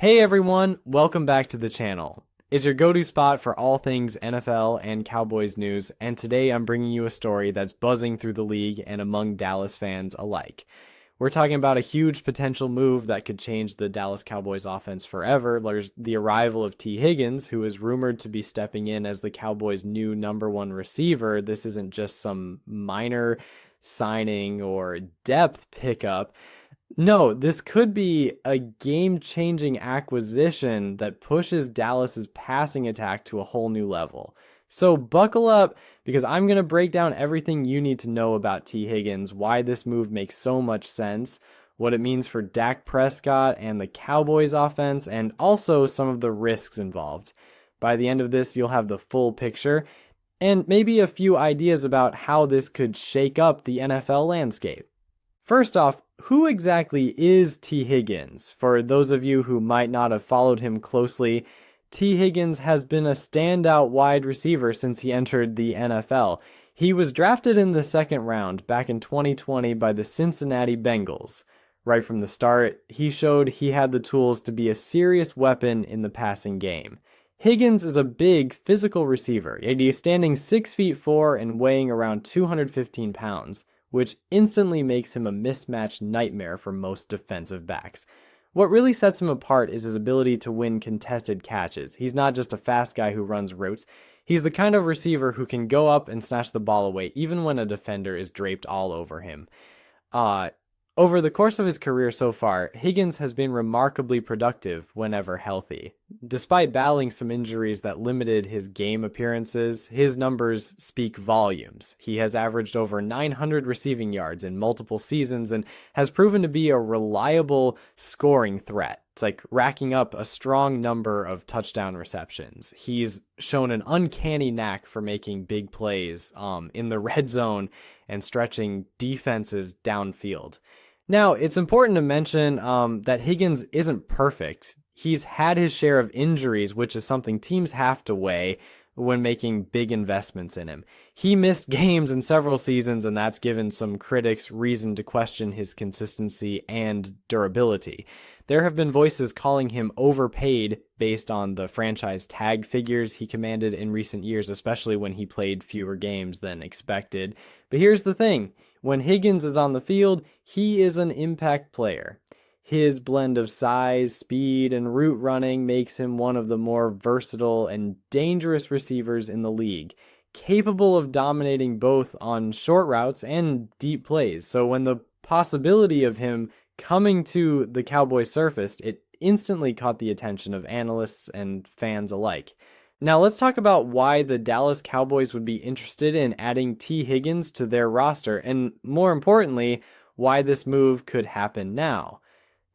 Hey everyone, welcome back to the channel. It's your go-to spot for all things NFL and Cowboys news, and today I'm bringing you a story that's buzzing through the league and among Dallas fans alike. We're talking about a huge potential move that could change the Dallas Cowboys offense forever. There's the arrival of Higgins, who is rumored to be stepping in as the Cowboys' new number one receiver. This isn't just some minor signing or depth pickup. No, this could be a game-changing acquisition that pushes Dallas's passing attack to a whole new level. So buckle up, because I'm going to break down everything you need to know about Higgins, why this move makes so much sense, what it means for Dak Prescott and the Cowboys offense, and also some of the risks involved. By the end of this, you'll have the full picture, and maybe a few ideas about how this could shake up the NFL landscape. First off, who exactly is Higgins? For those of you who might not have followed him closely, Higgins has been a standout wide receiver since he entered the NFL. He was drafted in the second round back in 2020 by the Cincinnati Bengals. Right from the start, he showed he had the tools to be a serious weapon in the passing game. Higgins is a big physical receiver. He's standing 6'4" and weighing around 215 pounds. Which instantly makes him a mismatch nightmare for most defensive backs. What really sets him apart is his ability to win contested catches. He's not just a fast guy who runs routes. He's the kind of receiver who can go up and snatch the ball away even when a defender is draped all over him. Over the course of his career so far, Higgins has been remarkably productive whenever healthy. Despite battling some injuries that limited his game appearances, his numbers speak volumes. He has averaged over 900 receiving yards in multiple seasons and has proven to be a reliable scoring threat. It's like racking up a strong number of touchdown receptions. He's shown an uncanny knack for making big plays in the red zone and stretching defenses downfield. Now, it's important to mention that Higgins isn't perfect. He's had his share of injuries, which is something teams have to weigh when making big investments in him. He missed games in several seasons, and that's given some critics reason to question his consistency and durability. There have been voices calling him overpaid based on the franchise tag figures he commanded in recent years, especially when he played fewer games than expected. But here's the thing. When Higgins is on the field, he is an impact player. His blend of size, speed, and route running makes him one of the more versatile and dangerous receivers in the league, capable of dominating both on short routes and deep plays. So when the possibility of him coming to the Cowboys surfaced, it instantly caught the attention of analysts and fans alike. Now let's talk about why the Dallas Cowboys would be interested in adding Higgins to their roster, and more importantly, why this move could happen now.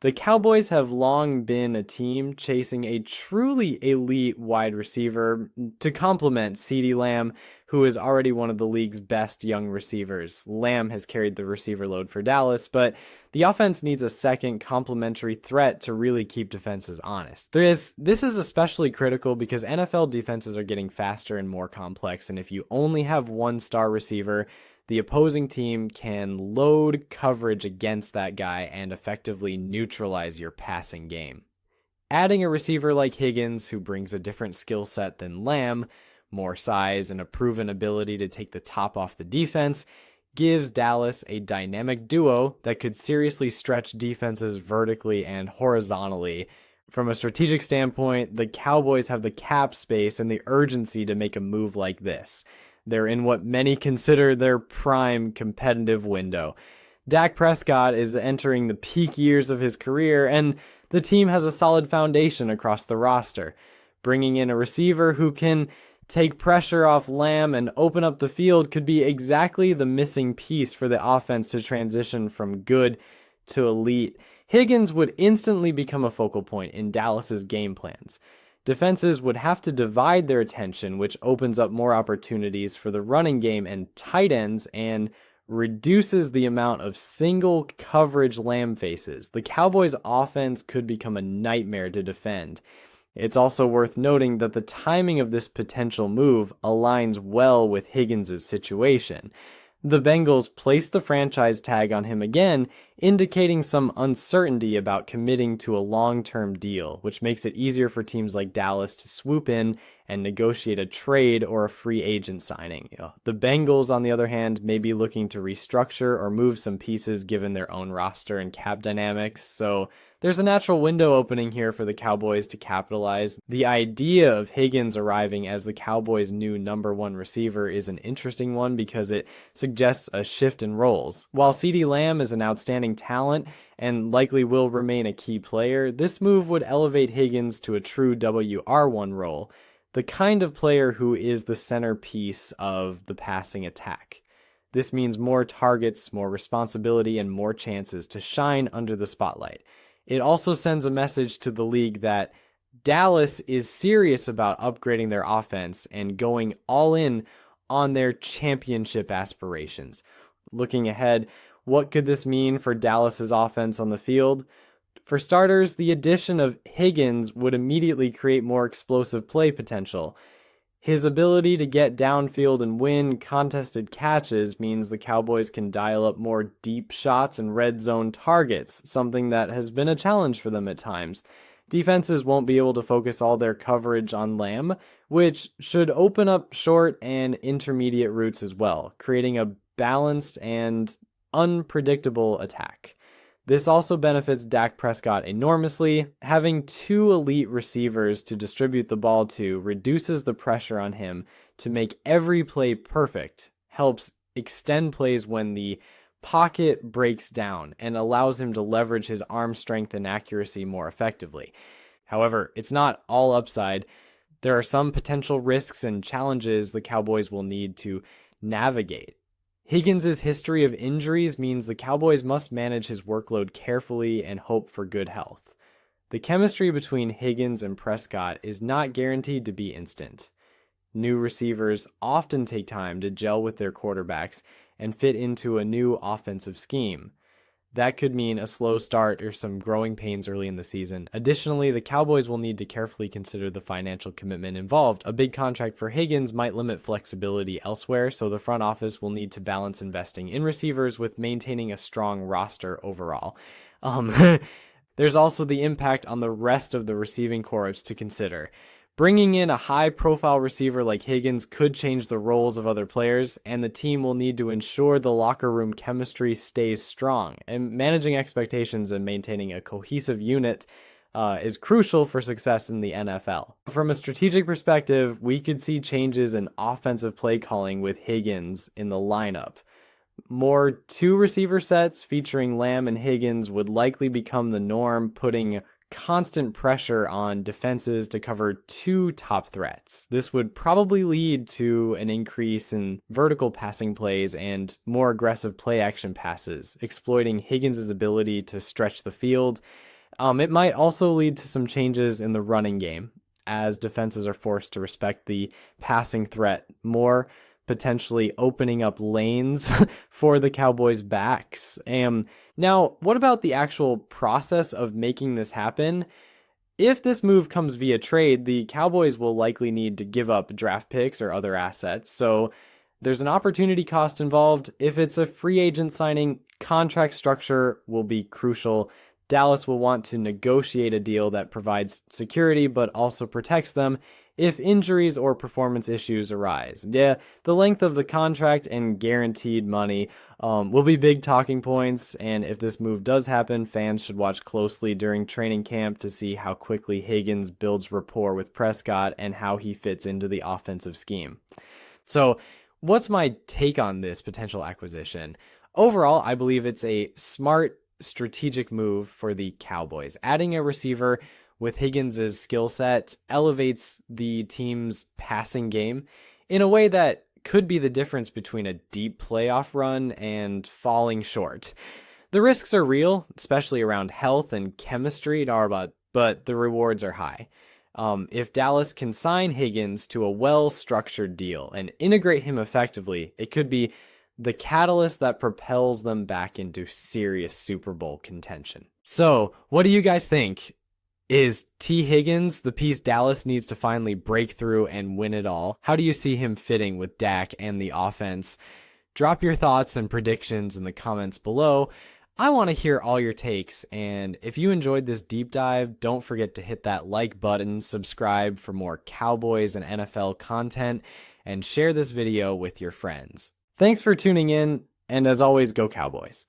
The Cowboys have long been a team chasing a truly elite wide receiver to complement CeeDee Lamb, who is already one of the league's best young receivers. Lamb has carried the receiver load for Dallas, but the offense needs a second complementary threat to really keep defenses honest. This is especially critical because NFL defenses are getting faster and more complex, and if you only have one star receiver, the opposing team can load coverage against that guy and effectively neutralize your passing game. Adding a receiver like Higgins, who brings a different skill set than Lamb, more size and a proven ability to take the top off the defense, gives Dallas a dynamic duo that could seriously stretch defenses vertically and horizontally. From a strategic standpoint, the Cowboys have the cap space and the urgency to make a move like this. They're in what many consider their prime competitive window. Dak Prescott is entering the peak years of his career, and the team has a solid foundation across the roster. Bringing in a receiver who can take pressure off Lamb and open up the field could be exactly the missing piece for the offense to transition from good to elite. Higgins would instantly become a focal point in Dallas's game plans. Defenses would have to divide their attention, which opens up more opportunities for the running game and tight ends and reduces the amount of single coverage Lamb faces. The Cowboys' offense could become a nightmare to defend. It's also worth noting that the timing of this potential move aligns well with Higgins' situation. The Bengals placed the franchise tag on him again indicating some uncertainty about committing to a long-term deal, which makes it easier for teams like Dallas to swoop in and negotiate a trade or a free agent signing. The Bengals, on the other hand, may be looking to restructure or move some pieces given their own roster and cap dynamics, so there's a natural window opening here for the Cowboys to capitalize. The idea of Higgins arriving as the Cowboys' new number one receiver is an interesting one because it suggests a shift in roles. While CeeDee Lamb is an outstanding talent and likely will remain a key player, this move would elevate Higgins to a true WR1 role, the kind of player who is the centerpiece of the passing attack. This means more targets, more responsibility, and more chances to shine under the spotlight. It also sends a message to the league that Dallas is serious about upgrading their offense and going all in on their championship aspirations. Looking ahead, what could this mean for Dallas's offense on the field? For starters, the addition of Higgins would immediately create more explosive play potential. His ability to get downfield and win contested catches means the Cowboys can dial up more deep shots and red zone targets, something that has been a challenge for them at times. Defenses won't be able to focus all their coverage on Lamb, which should open up short and intermediate routes as well, creating a balanced and unpredictable attack. This also benefits Dak Prescott enormously. Having two elite receivers to distribute the ball to reduces the pressure on him to make every play perfect, helps extend plays when the pocket breaks down, and allows him to leverage his arm strength and accuracy more effectively. However, it's not all upside. There are some potential risks and challenges the Cowboys will need to navigate. Higgins' history of injuries means the Cowboys must manage his workload carefully and hope for good health. The chemistry between Higgins and Prescott is not guaranteed to be instant. New receivers often take time to gel with their quarterbacks and fit into a new offensive scheme. That could mean a slow start or some growing pains early in the season. Additionally, the Cowboys will need to carefully consider the financial commitment involved. A big contract for Higgins might limit flexibility elsewhere, so the front office will need to balance investing in receivers with maintaining a strong roster overall. There's also the impact on the rest of the receiving corps to consider. Bringing in a high-profile receiver like Higgins could change the roles of other players, and the team will need to ensure the locker room chemistry stays strong. And managing expectations and maintaining a cohesive unit is crucial for success in the NFL. From a strategic perspective, we could see changes in offensive play calling with Higgins in the lineup. More two-receiver sets featuring Lamb and Higgins would likely become the norm, putting constant pressure on defenses to cover two top threats. This would probably lead to an increase in vertical passing plays and more aggressive play action passes, exploiting Higgins' ability to stretch the field. It might also lead to some changes in the running game, as defenses are forced to respect the passing threat more, potentially opening up lanes for the Cowboys' backs. Now, what about the actual process of making this happen? If this move comes via trade, the Cowboys will likely need to give up draft picks or other assets, so there's an opportunity cost involved. If it's a free agent signing, contract structure will be crucial. Dallas will want to negotiate a deal that provides security but also protects them if injuries or performance issues arise. Yeah, the length of the contract and guaranteed money will be big talking points, and if this move does happen, fans should watch closely during training camp to see how quickly Higgins builds rapport with Prescott and how he fits into the offensive scheme. So, what's my take on this potential acquisition? Overall, I believe it's a smart, strategic move for the Cowboys. Adding a receiver with Higgins' skill set elevates the team's passing game in a way that could be the difference between a deep playoff run and falling short. The risks are real, especially around health and chemistry, but the rewards are high. If Dallas can sign Higgins to a well-structured deal and integrate him effectively, it could be the catalyst that propels them back into serious Super Bowl contention. So, what do you guys think? Is T. Higgins the piece Dallas needs to finally break through and win it all? How do you see him fitting with Dak and the offense? Drop your thoughts and predictions in the comments below. I want to hear all your takes, and if you enjoyed this deep dive, don't forget to hit that like button, subscribe for more Cowboys and NFL content, and share this video with your friends. Thanks for tuning in, and as always, go Cowboys.